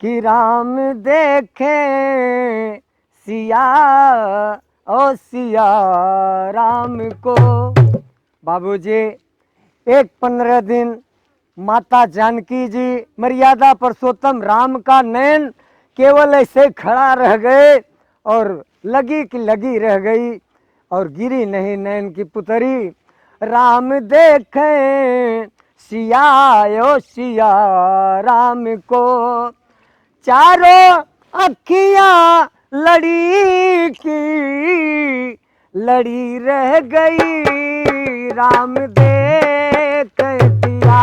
कि राम देखे सिया ओ सिया राम को। बाबूजी, एक 15 दिन माता जानकी जी मर्यादा पुरुषोत्तम राम का नयन केवल ऐसे खड़ा रह गए और लगी कि लगी रह गई और गिरी नहीं नयन की पुतरी। राम देखे सिया ओ सिया राम को। चारों अखियां लड़ी की लड़ी रह गई। राम देख सिया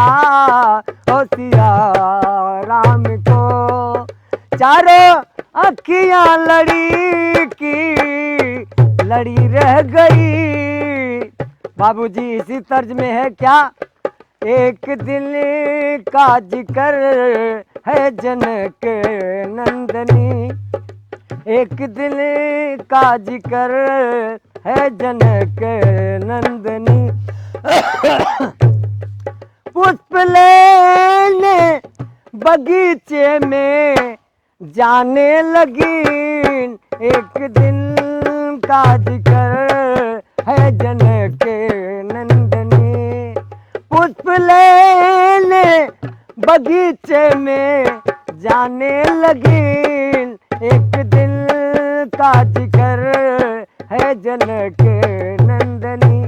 ओ सिया राम को। चारों अखियां लड़ी की लड़ी रह गई। बाबूजी, इसी तर्ज में है क्या? एक दिल का जिक्र है जनक नंदनी। एक दिल का जिक्र है जनक नंदनी। पुष्प लेने बगीचे में जाने लगी। एक दिन का जिक्र है जनक नंदनी। पुष्प लेने बगीचे में जाने लगी। एक दिन का जिक्र है जनक नंदनी।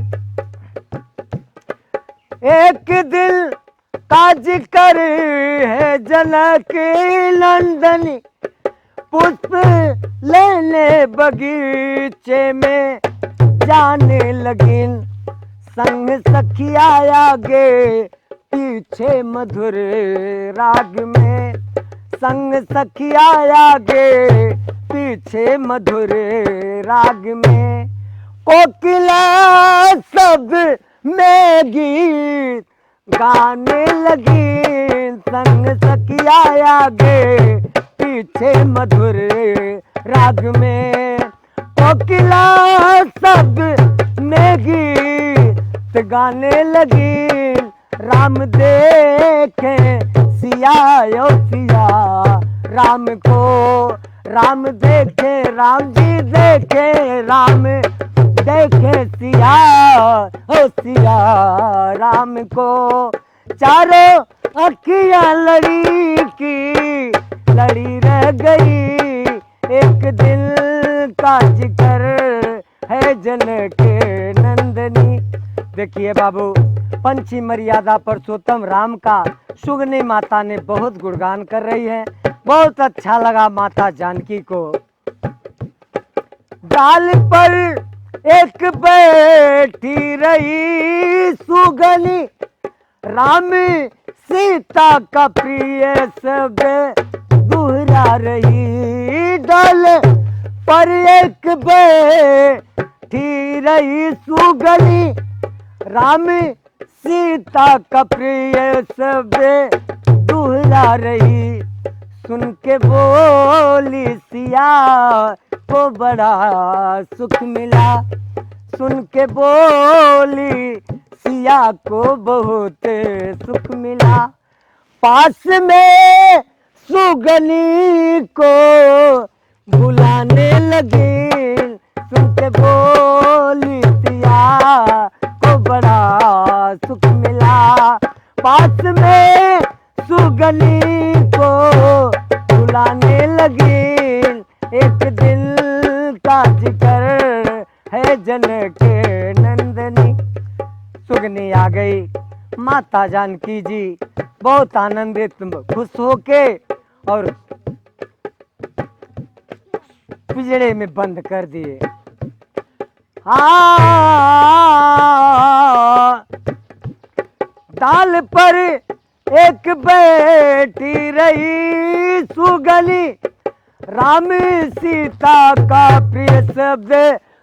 एक दिल का जिक्र है जनक नंदनी। पुष्प लेने बगीचे में जाने लगी। संग सखिया आगे पीछे मधुर राग में। संग सखिया आगे पीछे मधुर राग में। कोकिला सब में गीत गाने लगी। संग सखिया आगे पीछे मधुर राग में। कोकिला सब में गीत गाने लगी। राम देखे सिया ओ सिया राम को। राम देखे, राम जी देखे, राम देखे सिया ओ सिया राम को। चारों अखियां लड़ी की लड़ी रह गई। एक दिल का जिक्र है जनक नंदनी। देखिए बाबू, पंछी मर्यादा पुरुषोत्तम राम का सुगनी माता ने बहुत गुणगान कर रही है। बहुत अच्छा लगा माता जानकी को। डाल पर एक बैठी रही सुगनी। राम सीता का प्रिय सब दुहरा रही। डाल पर एक बैठी रही सुगनी। राम सीता का प्रिय सब दुहरा रही। सुन के बोली सिया को बड़ा सुख मिला। सुन के बोली सिया को बहुत सुख मिला। पास में सुगनी को बुलाने लगी। सुन के बोली सिया को बड़ा सुख मिला। पास में सुगनी को बुलाने लगी। एक दिल का जिक्र है जनक नंदनी। सुगनी आ गई। माता जानकी जी बहुत आनंदित खुश होके और पिंजड़े में बंद कर दिए। डाल पर एक बैठी रही सुगनी। राम सीता का प्रिय शब्द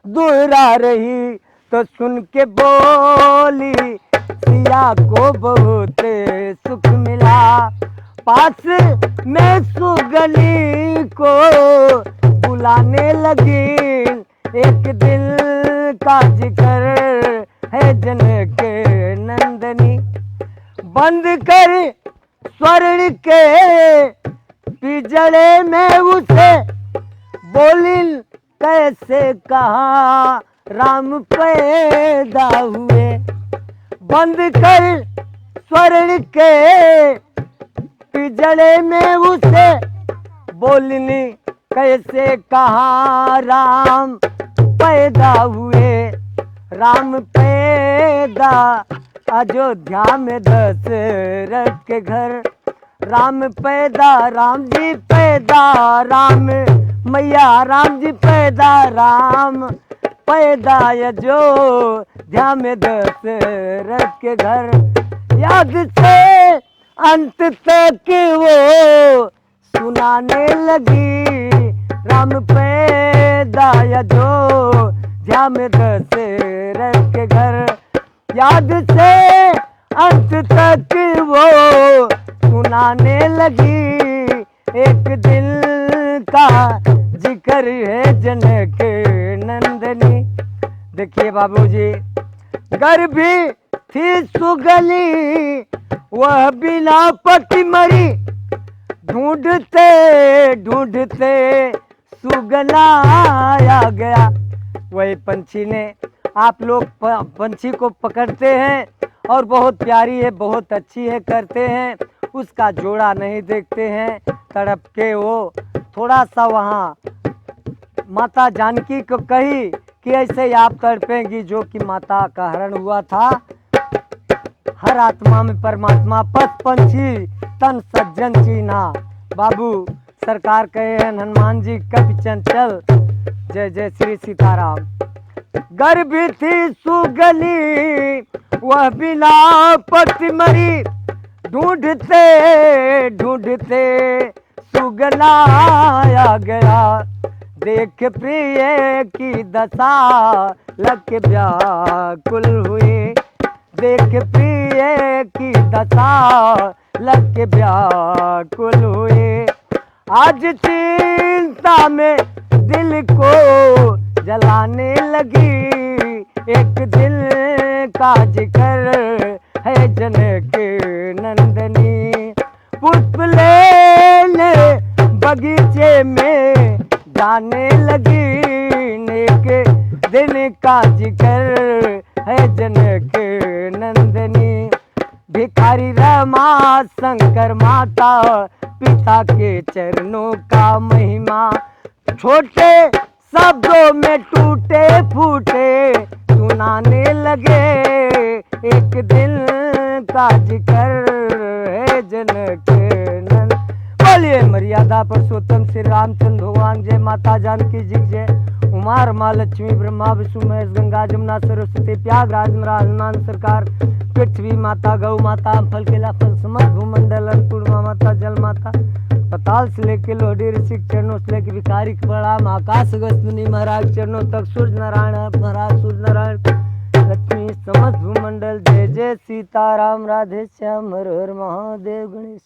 दोहरा रही। तो सुन के बोली सिया को बहुत सुख मिला। पास में सुगनी को बुलाने लगी। एक दिल का जिक्र है जनक नंदनी। बंद कर स्वर्ण के पिजड़े में उसे बोली कैसे कहा राम पैदा हुए। बंद कर स्वर्ण के पिजड़े में उसे बोलनी कैसे कहा राम पैदा हुए। राम पैदा अयोध्या में दशरथ के घर। राम पैदा राम जी पैदा राम मैया राम जी पैदा राम पैदा अयोध्या में दशरथ के घर। याद से अंत तक वो सुनाने लगी राम पैदा अयोध्या में दशरथ के घर। याद से अंत तक वो सुनाने लगी एक दिल का जिक्र है जनक नंदनी। देखिए बाबूजी, गर्भी थी सुगली वह बिना पति मरी। ढूंढते ढूंढते सुगला आ गया। वही पंछी ने, आप लोग पंछी को पकड़ते हैं और बहुत प्यारी है बहुत अच्छी है करते हैं, उसका जोड़ा नहीं देखते हैं। तड़प के वो थोड़ा सा वहाँ माता जानकी को कही कि ऐसे ही आप तड़पेंगी जो कि माता का हरण हुआ था। हर आत्मा में परमात्मा पथ पंछी तन सज्जन चीना। बाबू सरकार कहे हैं हनुमान जी कभी चंचल। जय जय श्री सीताराम। गर्भी थी सुगली वह बिना पति मरी। ढूंढते ढूंढते सुगला आ गया। देख प्रिय की दशा लग व्याकुल हुए। देख प्रिय की दशा लग व्याकुल हुए। आज चिंता में दिल को जलाने लगी एक दिल का जिक्र है जनक नंदनी। पुष्प लेने बगीचे में जाने लगी एक दिन का जिक्र है जनक नंदनी। भिखारी रमा शंकर माता पिता के चरणों का महिमा। छोटे शब्दों में टूटे फूटे सुनाने लगे एक दिल का जिक्र है जनक नंद। बोलिए मर्यादा पुरुषोत्तम श्री रामचंद्र भगवान। जय माता जानकी जी जय। उमा रमा लक्ष्मी ब्रह्मा विष्णु महेश गंगा जमुना सरस्वती प्रयागराज हनुमान सरकार पृथ्वी माता गौ माता फल केला फल समस्त भूमंडल अन्नपूर्णा माता जल माता। पताल से लेके लोहड़ी ऋषिक चरणों से लेके भिखारी प्रणाम आकाश गस्वनी महाराज चरणों तक सूर्य नारायण महाराज सूर्य नारायण लक्ष्मी समस्त भूमंडल। जय जय सीताराम राधे श्याम हर हर महादेव गणेश।